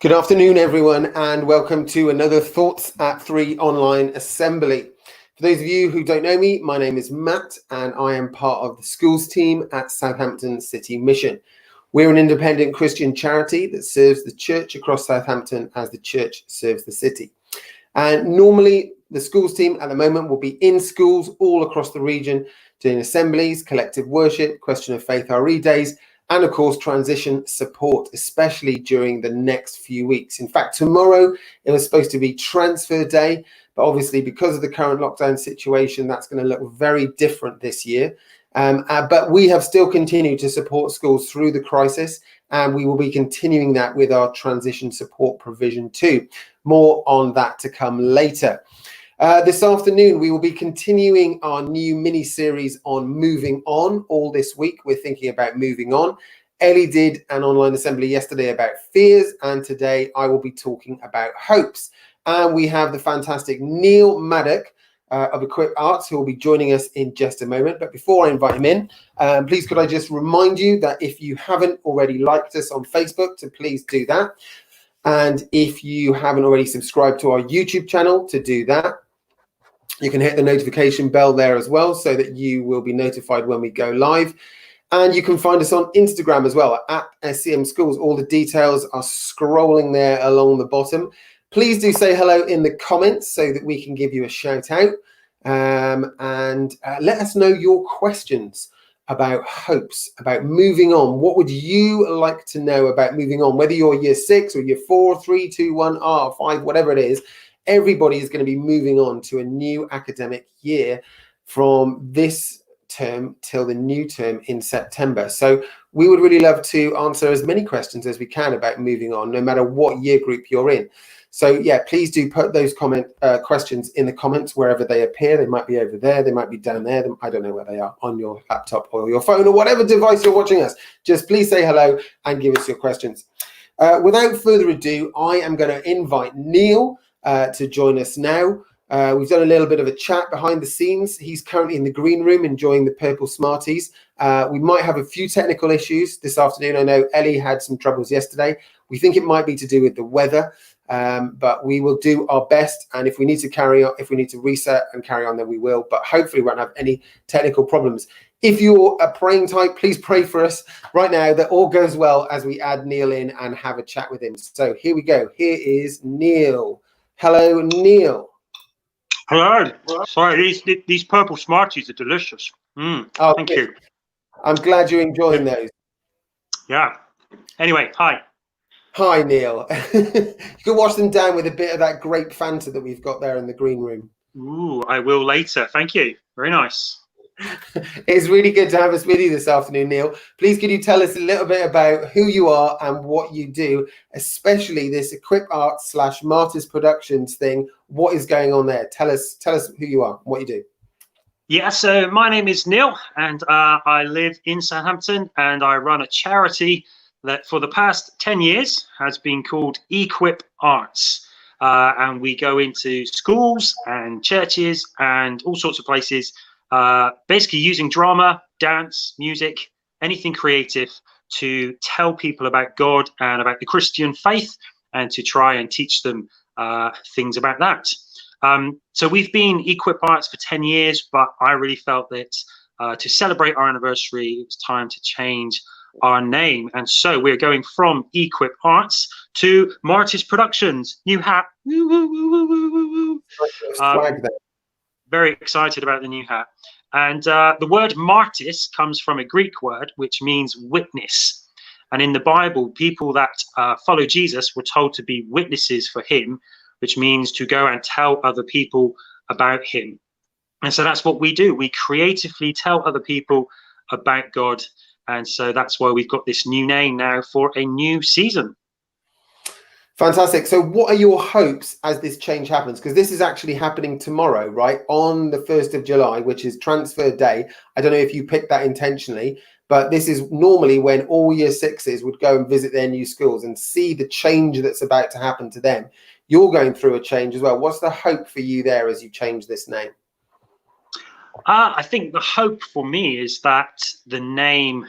Good afternoon, everyone, and welcome to another Thoughts at 3 online assembly. For those of you who don't know me, my name is Matt, and I am part of the schools team at Southampton City Mission. We're an independent Christian charity that serves the church across Southampton as the church serves the city. And normally, the schools team at the moment will be in schools all across the region, doing assemblies, collective worship, question of faith RE days, and of course, transition support, especially during the next few weeks. In fact, tomorrow it was supposed to be transfer day, but obviously because of the current lockdown situation, that's going to look very different this year. But we have still continued to support schools through the crisis, and we will be continuing that with our transition support provision too. More on that to come later. This afternoon, we will be continuing our new mini-series on moving on. All this week, we're thinking about moving on. Ellie did an online assembly yesterday about fears, and today I will be talking about hopes. And we have the fantastic Neil Maddock of Equip Arts, who will be joining us in just a moment. But before I invite him in, please could I just remind you that if you haven't already liked us on Facebook, to please do that. And if you haven't already subscribed to our YouTube channel, to do that. You can hit the notification bell there as well so that you will be notified when we go live. And you can find us on Instagram as well at SCM Schools. All the details are scrolling there along the bottom. Please do say hello in the comments so that we can give you a shout out. And let us know your questions about hopes, about moving on. What would you like to know about moving on? Whether you're year 6 or year 4, 3, 2, 1, R, 5, whatever it is. Everybody is going to be moving on to a new academic year from this term till the new term in September. So we would really love to answer as many questions as we can about moving on, no matter what year group you're in. So yeah, please do put those questions in the comments wherever they appear. They might be over there, they might be down there. I don't know where they are, on your laptop or your phone or whatever device you're watching us. Just please say hello and give us your questions. Without further ado, I am going to invite Neil to join us now. We've done a little bit of a chat behind the scenes. He's currently in the green room enjoying the purple Smarties. We might have a few technical issues this afternoon. I know Ellie had some troubles yesterday. We think it might be to do with the weather, but we will do our best. And if we need to carry on, if we need to reset and carry on, then we will. But hopefully we won't have any technical problems. If you're a praying type, please pray for us right now that all goes well as we add Neil in and have a chat with him. So here we go. Here is Neil. Hello, Neil. Hello. Sorry, these purple Smarties are delicious. Oh, thank you. I'm glad you're enjoying those. Yeah. Anyway, hi. Hi, Neil. You can wash them down with a bit of that grape Fanta that we've got there in the green room. Ooh, I will later. Thank you. Very nice. It's really good to have us with you this afternoon, Neil. Please, could you tell us a little bit about who you are and what you do, especially this Equip Arts / Martis Productions thing? What is going on there? Tell us who you are, what you do. Yeah, so my name is Neil, and I live in Southampton, and I run a charity that for the past 10 years has been called Equip Arts. And we go into schools and churches and all sorts of places, basically using drama, dance, music, anything creative to tell people about God and about the Christian faith and to try and teach them things about that. So we've been Equip Arts for 10 years, but I really felt that to celebrate our anniversary, it was time to change our name. And so we're going from Equip Arts to Martis Productions. New hat. Woo, woo, woo, woo, woo, woo. Very excited about the new hat. And the word martis comes from a Greek word which means witness. And in the Bible, people that follow Jesus were told to be witnesses for him, which means to go and tell other people about him. And so that's what we do. We creatively tell other people about God. And so that's why we've got this new name now for a new season. Fantastic. So what are your hopes as this change happens? Because this is actually happening tomorrow, right? On the 1st of July, which is transfer day. I don't know if you picked that intentionally, but this is normally when all year 6s would go and visit their new schools and see the change that's about to happen to them. You're going through a change as well. What's the hope for you there as you change this name? I think the hope for me is that the name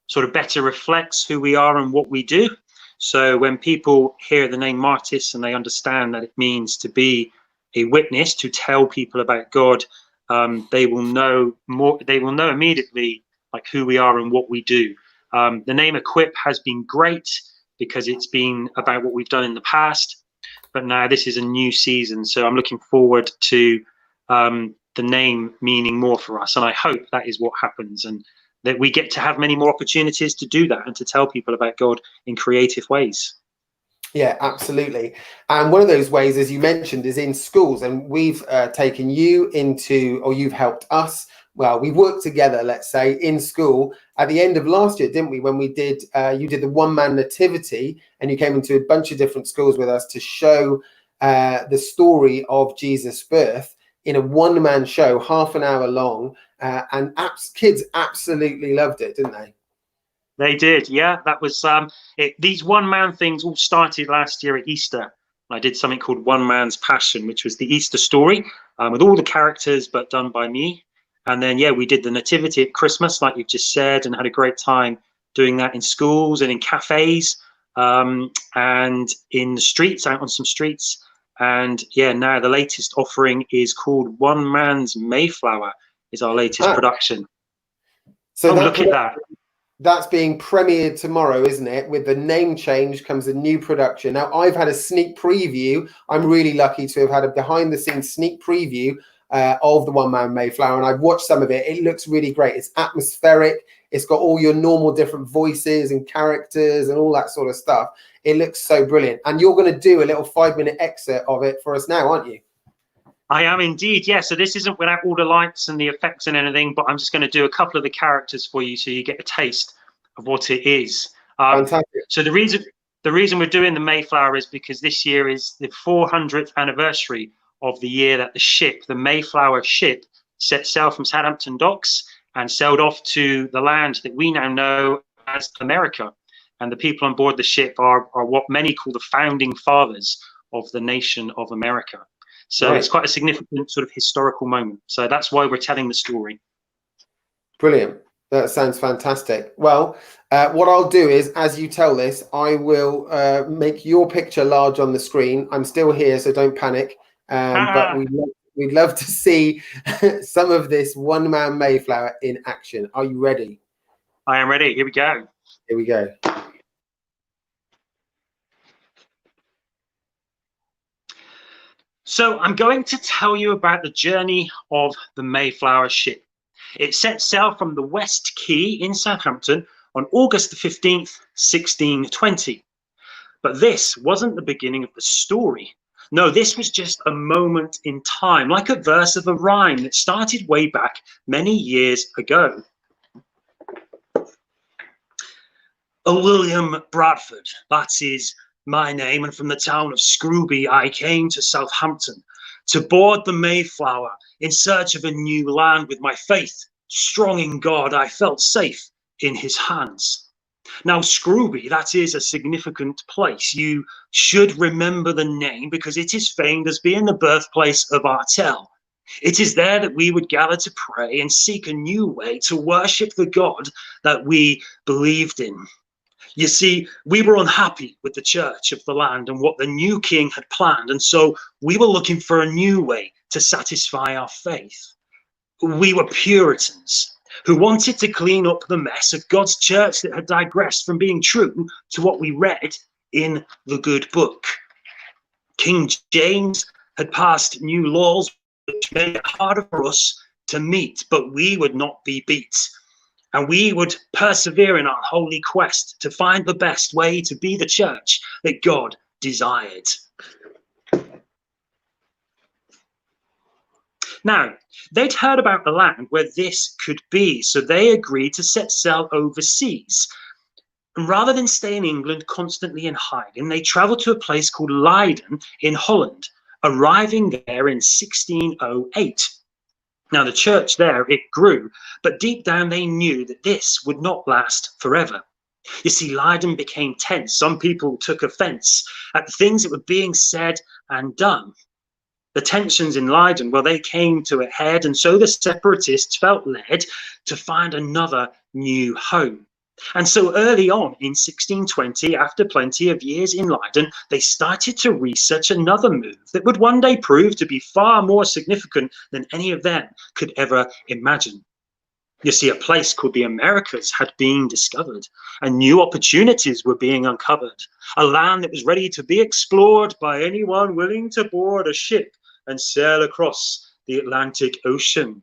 sort of better reflects who we are and what we do. So when people hear the name Martis and they understand that it means to be a witness, to tell people about God, they will know more. They will know immediately like who we are and what we do. The name Equip has been great because it's been about what we've done in the past, but now this is a new season. So I'm looking forward to the name meaning more for us, and I hope that is what happens, and that we get to have many more opportunities to do that and to tell people about God in creative ways. Yeah, absolutely. And one of those ways, as you mentioned, is in schools. And we've taken you into, or you've helped us. Well, we worked together, let's say, in school at the end of last year, didn't we? When we did, you did the one-man nativity, and you came into a bunch of different schools with us to show the story of Jesus' birth in a one-man show, half an hour long. And kids absolutely loved it, didn't they? They did, yeah. That was these one-man things all started last year at Easter. I did something called One Man's Passion, which was the Easter story with all the characters, but done by me. And then, yeah, we did the Nativity at Christmas, like you've just said, and had a great time doing that in schools and in cafes and in the streets, out on some streets. And yeah, now the latest offering is called One Man's Mayflower, is our latest production. So look at that. That's being premiered tomorrow, isn't it? With the name change comes a new production. Now, I've had a sneak preview. I'm really lucky to have had a behind-the-scenes sneak preview of the One Man Mayflower, and I've watched some of it. It looks really great. It's atmospheric. It's got all your normal different voices and characters and all that sort of stuff. It looks so brilliant. And you're going to do a little 5-minute excerpt of it for us now, aren't you? I am indeed, yeah. So this isn't without all the lights and the effects and anything, but I'm just going to do a couple of the characters for you so you get a taste of what it is. Fantastic. So the reason we're doing the Mayflower is because this year is the 400th anniversary of the year that the Mayflower ship, set sail from Southampton docks and sailed off to the land that we now know as America. And the people on board the ship are what many call the founding fathers of the nation of America. So It's quite a significant sort of historical moment. So that's why we're telling the story. Brilliant. That sounds fantastic. Well, what I'll do is, as you tell this, I will make your picture large on the screen. I'm still here, so don't panic. But we'd love to see some of this One Man Mayflower in action. Are you ready? I am ready. Here we go. Here we go. So I'm going to tell you about the journey of the Mayflower ship. It set sail from the West Quay in Southampton on August the 15th, 1620. But this wasn't the beginning of the story. No, this was just a moment in time, like a verse of a rhyme that started way back many years ago. William Bradford, that is my name, and from the town of Scrooby I came to Southampton to board the Mayflower in search of a new land. With my faith strong in God, I felt safe in his hands. Now Scrooby, that is a significant place. You should remember the name because it is famed as being the birthplace of our tale. It is there that we would gather to pray and seek a new way to worship the God that we believed in. You see, we were unhappy with the church of the land and what the new king had planned, and so we were looking for a new way to satisfy our faith. We were Puritans who wanted to clean up the mess of God's church that had digressed from being true to what we read in the good book. King James had passed new laws which made it harder for us to meet, but we would not be beat. And we would persevere in our holy quest to find the best way to be the church that God desired. Now, they'd heard about the land where this could be, so they agreed to set sail overseas. And rather than stay in England constantly in hiding, they travelled to a place called Leiden in Holland, arriving there in 1608. Now, the church there, it grew, but deep down they knew that this would not last forever. You see, Leiden became tense. Some people took offence at the things that were being said and done. The tensions in Leiden, well, they came to a head, and so the separatists felt led to find another new home. And so early on in 1620, after plenty of years in Leiden, they started to research another move that would one day prove to be far more significant than any of them could ever imagine. You see, a place called the Americas had been discovered, and new opportunities were being uncovered. A land that was ready to be explored by anyone willing to board a ship and sail across the Atlantic Ocean.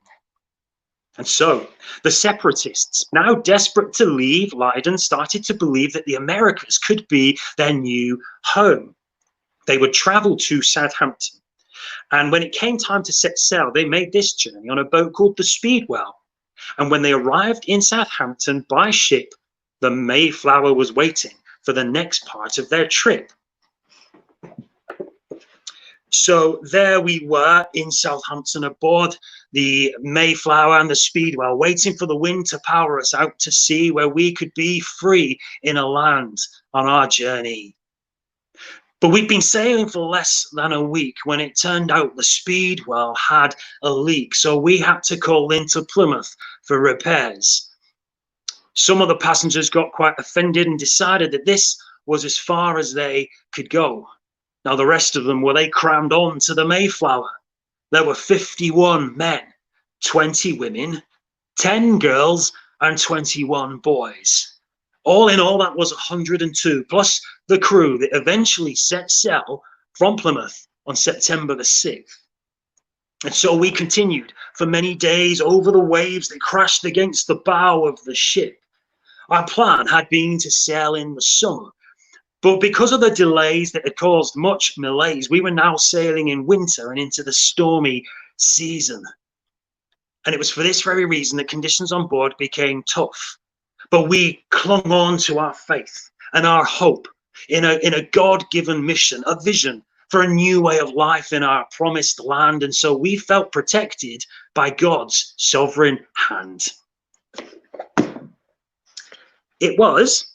And so the separatists, now desperate to leave Leiden, started to believe that the Americas could be their new home. They would travel to Southampton. And when it came time to set sail, they made this journey on a boat called the Speedwell. And when they arrived in Southampton by ship, the Mayflower was waiting for the next part of their trip. So there we were in Southampton aboard the Mayflower and the Speedwell, waiting for the wind to power us out to sea where we could be free in a land on our journey. But we'd been sailing for less than a week when it turned out the Speedwell had a leak, so we had to call into Plymouth for repairs. Some of the passengers got quite offended and decided that this was as far as they could go. Now the rest of them, they crammed on to the Mayflower. There were 51 men, 20 women, 10 girls, and 21 boys. All in all, that was 102, plus the crew that eventually set sail from Plymouth on September the 6th. And so we continued for many days over the waves that crashed against the bow of the ship. Our plan had been to sail in the summer, but because of the delays that had caused much malaise, we were now sailing in winter and into the stormy season. And it was for this very reason that conditions on board became tough. But we clung on to our faith and our hope in a God-given mission, a vision for a new way of life in our promised land. And so we felt protected by God's sovereign hand. It was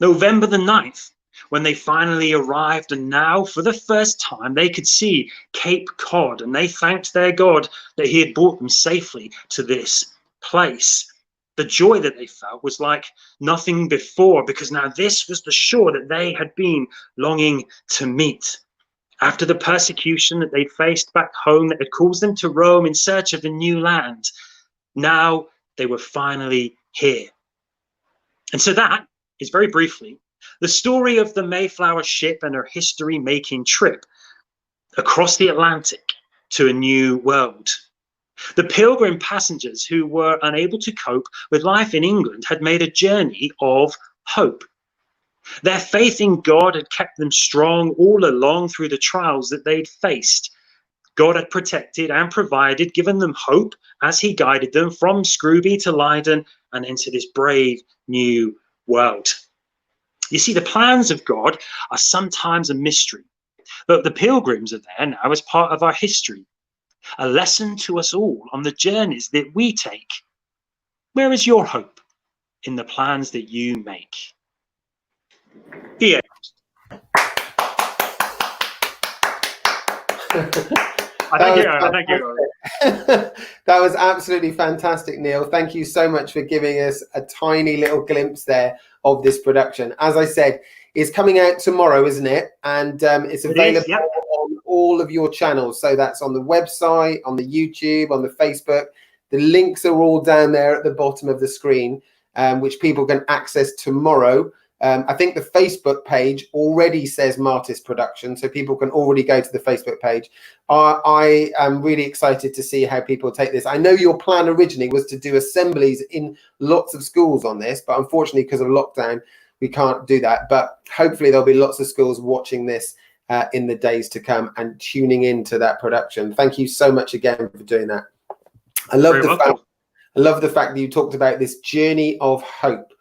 November the 9th when they finally arrived, and now for the first time they could see Cape Cod, and they thanked their God that he had brought them safely to this place. The joy that they felt was like nothing before, because now this was the shore that they had been longing to meet. After the persecution that they'd faced back home that had caused them to roam in search of a new land, now they were finally here. And so that is very briefly the story of the Mayflower ship and her history-making trip across the Atlantic to a new world. The Pilgrim passengers who were unable to cope with life in England had made a journey of hope. Their faith in God had kept them strong all along through the trials that they'd faced. God had protected and provided, given them hope as he guided them from Scrooby to Leiden and into this brave new world. You see, the plans of God are sometimes a mystery, but the Pilgrims are there now as part of our history, a lesson to us all on the journeys that we take. Where is your hope in the plans that you make? The end. Thank you. That was absolutely fantastic, Neil. Thank you so much for giving us a tiny little glimpse there of this production. As I said, it's coming out tomorrow, isn't it? And it's available on all of your channels. So that's on the website, on the YouTube, on the Facebook. The links are all down there at the bottom of the screen, which people can access tomorrow. I think the Facebook page already says Martis Productions, so people can already go to the Facebook page. I am really excited to see how people take this. I know your plan originally was to do assemblies in lots of schools on this, but unfortunately because of lockdown, we can't do that. But hopefully there'll be lots of schools watching this in the days to come and tuning into that production. Thank you so much again for doing that. I love the fact that you talked about this journey of hope.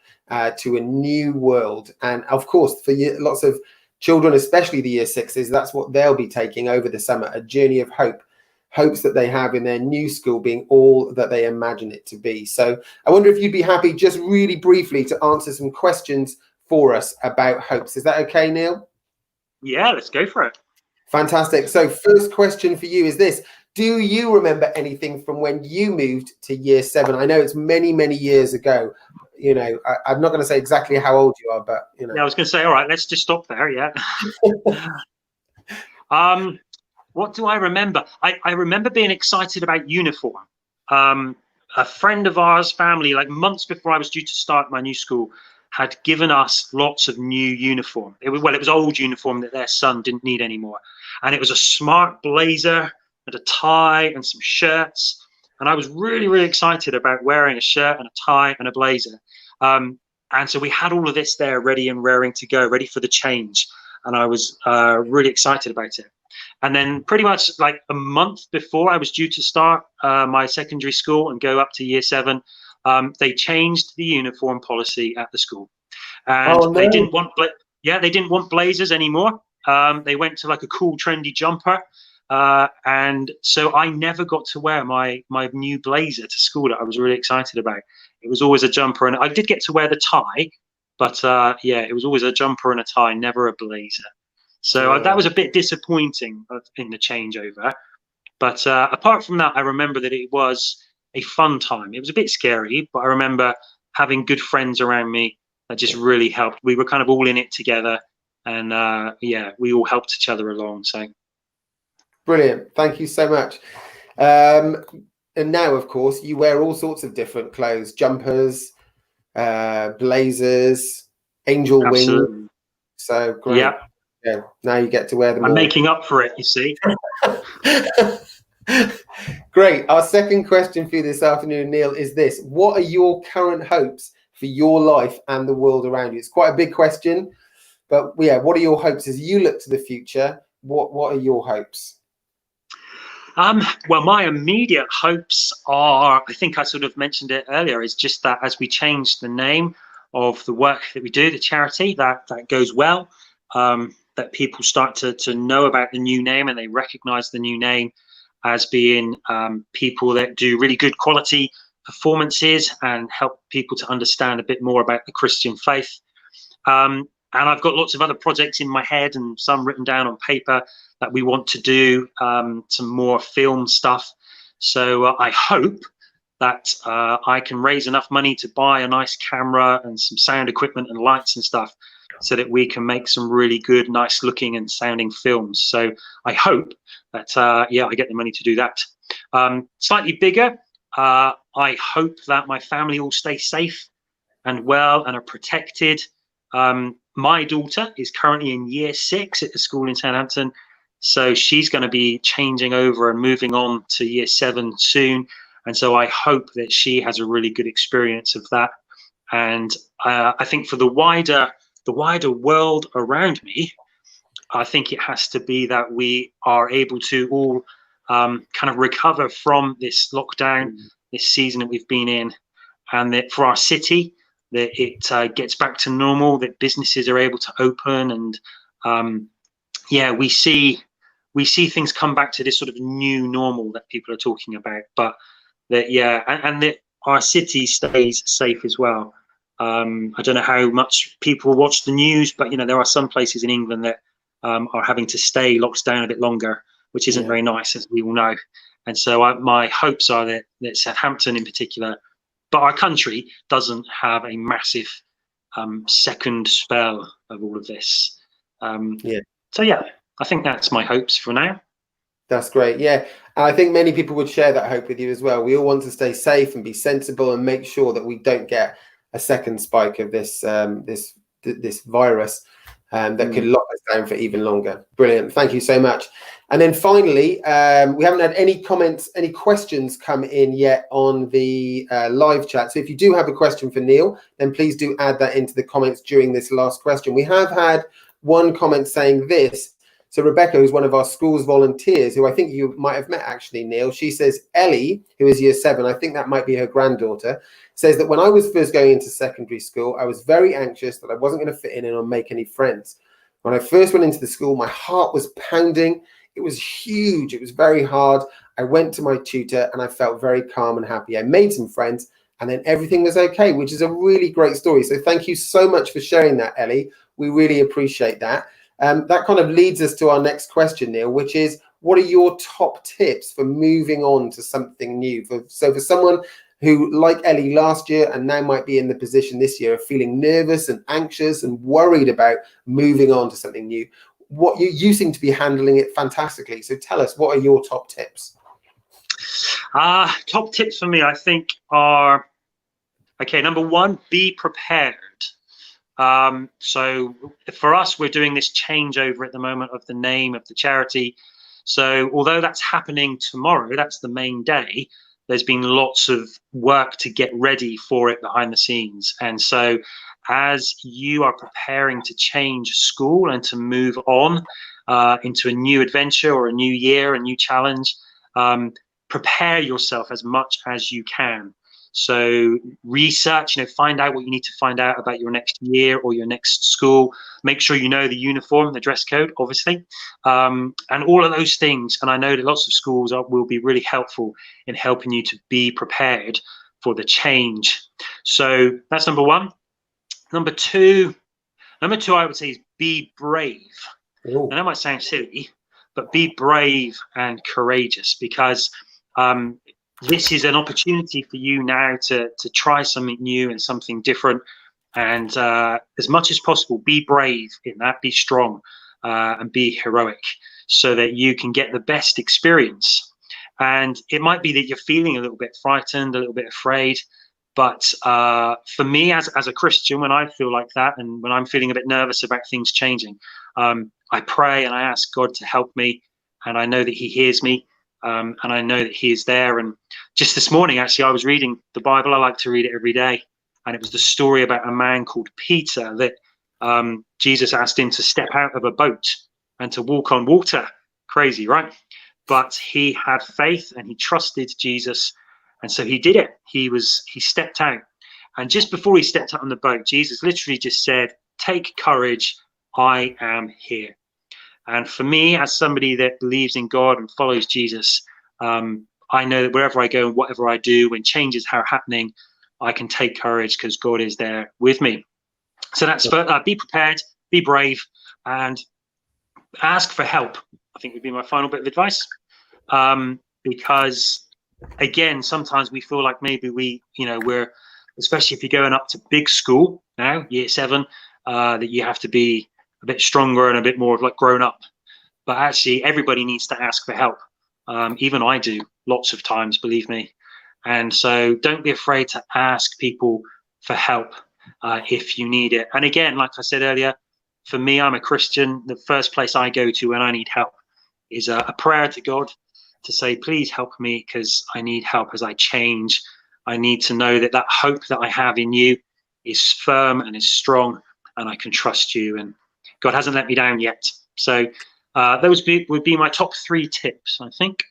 To a new world, and of course for lots of children, especially the year sixes, that's what they'll be taking over the summer, a journey of hope, hopes that they have in their new school being all that they imagine it to be. So I wonder if you'd be happy just really briefly to answer some questions for us about hopes. Is that okay, Neil? Yeah, let's go for it. Fantastic. So first question for you is this: do you remember anything from when you moved to year 7? I know it's many, many years ago. I'm not going to say exactly how old you are, but Yeah, I was going to say, all right, let's just stop there. Yeah. What do I remember? I remember being excited about uniform. A friend of ours, family, like months before I was due to start my new school, had given us lots of new uniform. It was old uniform that their son didn't need anymore. And it was a smart blazer and a tie and some shirts. And I was really, really excited about wearing a shirt and a tie and a blazer. And so we had all of this there ready and raring to go, ready for the change. And I was really excited about it. And then pretty much like a month before I was due to start my secondary school and go up to year 7, they changed the uniform policy at the school. And they didn't want they didn't want blazers anymore. They went to like a cool trendy jumper. And so I never got to wear my new blazer to school that I was really excited about. It was always a jumper, and I did get to wear the tie, but it was always a jumper and a tie, never a blazer. So that was a bit disappointing in the changeover. But apart from that, I remember that it was a fun time. It was a bit scary, but I remember having good friends around me that just really helped. We were kind of all in it together, and we all helped each other along. So brilliant. Thank you so much. And now, of course, you wear all sorts of different clothes, jumpers, blazers, angel wings. So great. Yeah, now you get to wear them all. I'm making up for it, you see. Great. Our second question for you this afternoon, Neil, is this. What are your current hopes for your life and the world around you? It's quite a big question, but yeah, what are your hopes as you look to the future? What are your hopes? Well, my immediate hopes are, I think I sort of mentioned it earlier, is just that as we change the name of the work that we do, the charity, that goes well, that people start to know about the new name and they recognize the new name as being people that do really good quality performances and help people to understand a bit more about the Christian faith. And I've got lots of other projects in my head and some written down on paper that we want to do, some more film stuff. So I hope that I can raise enough money to buy a nice camera and some sound equipment and lights and stuff so that we can make some really good, nice looking and sounding films. So I hope that, I get the money to do that. Slightly bigger, I hope that my family all stay safe and well and are protected. My daughter is currently in year 6 at the school in Southampton. So she's going to be changing over and moving on to year 7 soon. And so I hope that she has a really good experience of that. And I think for the wider world around me, I think it has to be that we are able to all kind of recover from this lockdown, this season that we've been in, and that for our city, that it gets back to normal, that businesses are able to open, and we see things come back to this sort of new normal that people are talking about. But that and that our city stays safe as well. I don't know how much people watch the news, but there are some places in England that are having to stay locked down a bit longer, which isn't very nice, as we all know. And so my hopes are that Southampton in particular, but our country, doesn't have a massive second spell of all of this. So I think that's my hopes for now. That's great. Yeah, and I think many people would share that hope with you as well. We all want to stay safe and be sensible and make sure that we don't get a second spike of this this virus that could lock us down for even longer. Brilliant. Thank you so much. And then finally, we haven't had any comments, any questions come in yet on the live chat. So if you do have a question for Neil, then please do add that into the comments during this last question. We have had one comment saying this. So Rebecca, who's one of our school's volunteers, who I think you might have met actually, Neil, she says, Ellie, who is year 7, I think that might be her granddaughter, says that when I was first going into secondary school, I was very anxious that I wasn't going to fit in and make any friends. When I first went into the school, my heart was pounding. It was huge. It was very hard. I went to my tutor and I felt very calm and happy. I made some friends and then everything was okay, which is a really great story. So thank you so much for sharing that, Ellie. We really appreciate that. That kind of leads us to our next question, Neil, which is, what are your top tips for moving on to something new? So for someone who, like Ellie last year and now might be in the position this year of feeling nervous and anxious and worried about moving on to something new. What you seem to be handling it fantastically. So tell us, what are your top tips? Top tips for me, I think, are, okay, number one, be prepared. So for us, we're doing this changeover at the moment of the name of the charity. So although that's happening tomorrow, that's the main day, there's been lots of work to get ready for it behind the scenes. And so as you are preparing to change school and to move on into a new adventure or a new year, a new challenge, prepare yourself as much as you can. So research, find out what you need to find out about your next year or your next school. Make sure you know the uniform, the dress code, obviously, and all of those things. And I know that lots of schools will be really helpful in helping you to be prepared for the change. So that's number one. Number two, I would say, is be brave. Ooh. And that might sound silly, but be brave and courageous, because this is an opportunity for you now to try something new and something different. And as much as possible, be brave in that, be strong and be heroic, so that you can get the best experience. And it might be that you're feeling a little bit frightened, a little bit afraid. But for me, as a Christian, when I feel like that and when I'm feeling a bit nervous about things changing, I pray and I ask God to help me. And I know that he hears me. And I know that he is there. And just this morning, actually, I was reading the Bible. I like to read it every day. And it was the story about a man called Peter that Jesus asked him to step out of a boat and to walk on water. Crazy, right? But he had faith and he trusted Jesus. And so he did it. He stepped out. And just before he stepped out on the boat, Jesus literally just said, "Take courage, I am here." And for me, as somebody that believes in God and follows Jesus, I know that wherever I go and whatever I do, when changes are happening, I can take courage because God is there with me. So that's be prepared, be brave, and ask for help, I think would be my final bit of advice. Because again, sometimes we feel like maybe we're, especially if you're going up to big school now, year 7, that you have to be a bit stronger and a bit more of like grown up. But actually, everybody needs to ask for help. Even I do lots of times, believe me. And so don't be afraid to ask people for help if you need it. And again, like I said earlier, for me, I'm a Christian. The first place I go to when I need help is a prayer to God to say, please help me, because I need help as I change. I need to know that that hope that I have in you is firm and is strong, and I can trust you. And God hasn't let me down yet. So those would be my top 3 tips, I think.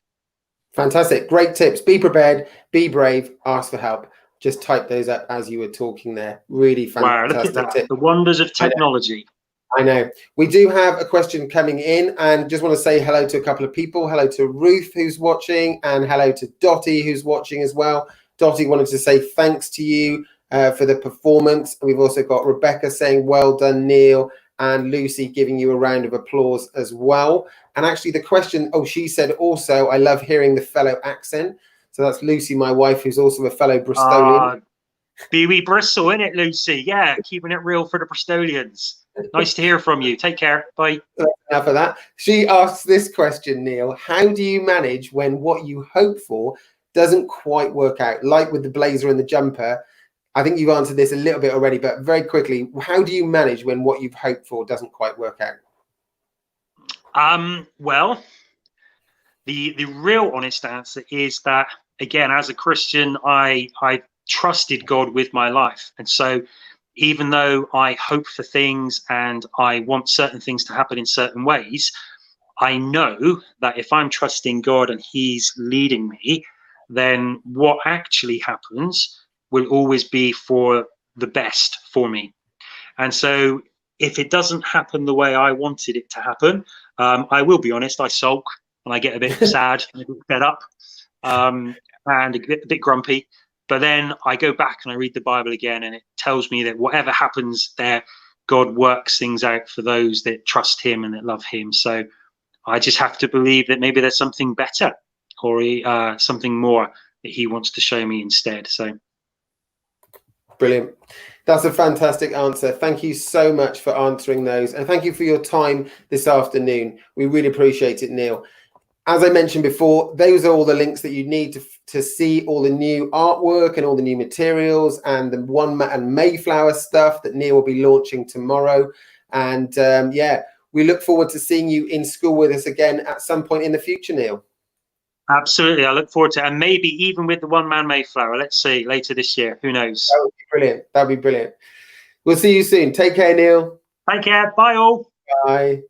Fantastic. Great tips. Be prepared, be brave, ask for help. Just type those up as you were talking there. Really fantastic. Wow, look at that. Tip. The wonders of technology. I know. We do have a question coming in, and just want to say hello to a couple of people. Hello to Ruth, who's watching, and hello to Dottie, who's watching as well. Dottie wanted to say thanks to you for the performance. We've also got Rebecca saying, well done, Neil, and Lucy giving you a round of applause as well. And actually the question, she said also, I love hearing the fellow accent. So that's Lucy, my wife, who's also a fellow Bristolian. Be Bristol, innit, Lucy? Yeah, keeping it real for the Bristolians. Nice to hear from you. Take care. Bye. Enough of that. She asks this question, Neil. How do you manage when what you hope for doesn't quite work out? Like with the blazer and the jumper. I think you've answered this a little bit already, but very quickly, how do you manage when what you've hoped for doesn't quite work out? Well, the real honest answer is that, again, as a Christian, I trusted God with my life. And so even though I hope for things and I want certain things to happen in certain ways, I know that if I'm trusting God and he's leading me, then what actually happens will always be for the best for me. And so if it doesn't happen the way I wanted it to happen, I will be honest, I sulk and I get a bit sad and a bit fed up and a bit grumpy. But then I go back and I read the Bible again, and it tells me that whatever happens there, God works things out for those that trust him and that love him. So I just have to believe that maybe there's something better or something more that he wants to show me instead. So brilliant. That's a fantastic answer. Thank you so much for answering those, and thank you for your time this afternoon. We really appreciate it, Neil. As I mentioned before, those are all the links that you need to see all the new artwork and all the new materials and the and Mayflower stuff that Neil will be launching tomorrow. And yeah, we look forward to seeing you in school with us again at some point in the future, Neil. absolutely, I look forward to it, and maybe even with the one-man Mayflower. Let's see, later this year. Who knows? That would be brilliant. That'd be brilliant. We'll see you soon. Take care, Neil. Take care. Bye all. Bye.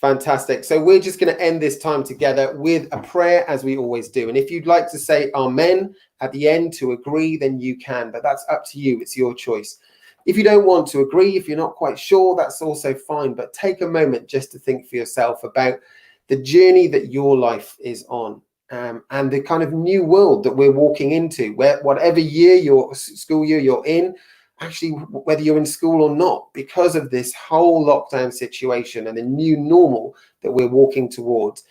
Fantastic. So we're just going to end this time together with a prayer, as we always do. And if you'd like to say amen at the end to agree, then you can, but that's up to you. It's your choice. If you don't want to agree, if you're not quite sure, that's also fine. But take a moment just to think for yourself about the journey that your life is on, and the kind of new world that we're walking into, where whatever school year you're in, actually, whether you're in school or not, because of this whole lockdown situation and the new normal that we're walking towards,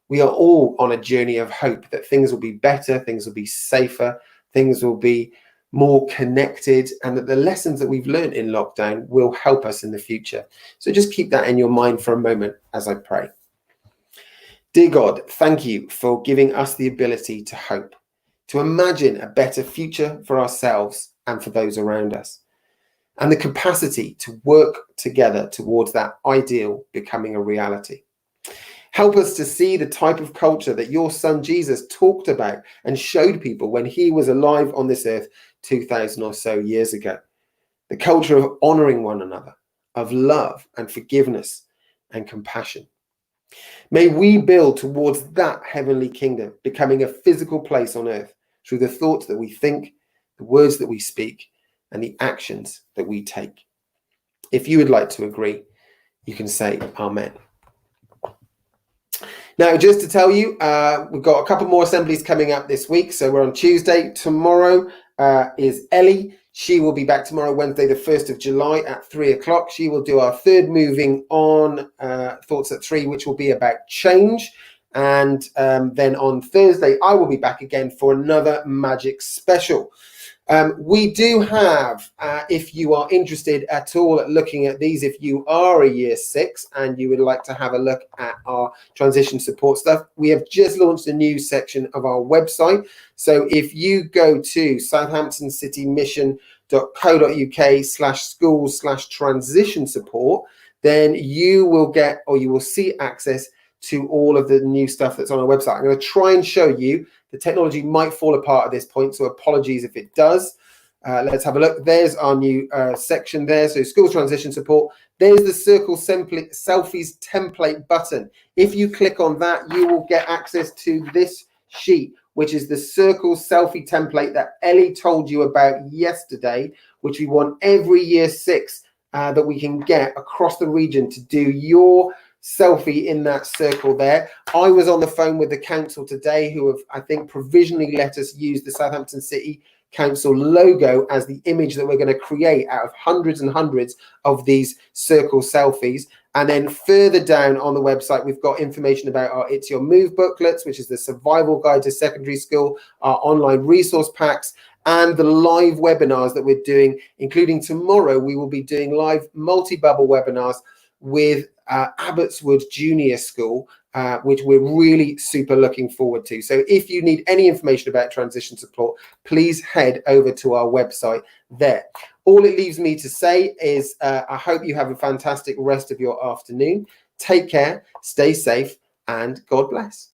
we are all on a journey of hope that things will be better, things will be safer, things will be more connected, and that the lessons that we've learned in lockdown will help us in the future. So just keep that in your mind for a moment as I pray. Dear God, thank you for giving us the ability to hope, to imagine a better future for ourselves and for those around us, and the capacity to work together towards that ideal becoming a reality. Help us to see the type of culture that your son Jesus talked about and showed people when he was alive on this earth 2,000 or so years ago. The culture of honoring one another, of love and forgiveness and compassion. May we build towards that heavenly kingdom, becoming a physical place on earth through the thoughts that we think, the words that we speak, and the actions that we take. If you would like to agree, you can say amen. Now, just to tell you, we've got a couple more assemblies coming up this week. So we're on Tuesday. Tomorrow is Ellie. She will be back tomorrow, Wednesday, the 1st of July at 3 o'clock. She will do our third moving on Thoughts at 3, which will be about change. And then on Thursday, I will be back again for another magic special. We do have, if you are interested at all at looking at these, if you are a year 6 and you would like to have a look at our transition support stuff, we have just launched a new section of our website. So if you go to southamptoncitymission.co.uk/schools/transition support, then you will get, or you will see access to all of the new stuff that's on our website. I'm going to try and show you. The technology might fall apart at this point, so apologies if it does. Let's have a look. There's our new section there. So schools transition support. There's the circle selfies template button. If you click on that, you will get access to this sheet, which is the circle selfie template that Ellie told you about yesterday, which we want every year 6 that we can get across the region to do your selfie in that circle there. I was on the phone with the council today, who have, I think, provisionally let us use the Southampton City Council logo as the image that we're going to create out of hundreds and hundreds of these circle selfies. And then further down on the website, we've got information about our It's Your Move booklets, which is the survival guide to secondary school, our online resource packs, and the live webinars that we're doing, including tomorrow, we will be doing live multi-bubble webinars with Abbotswood Junior School, which we're really super looking forward to. So if you need any information about transition support, please head over to our website there. All it leaves me to say is I hope you have a fantastic rest of your afternoon. Take care, stay safe, and God bless.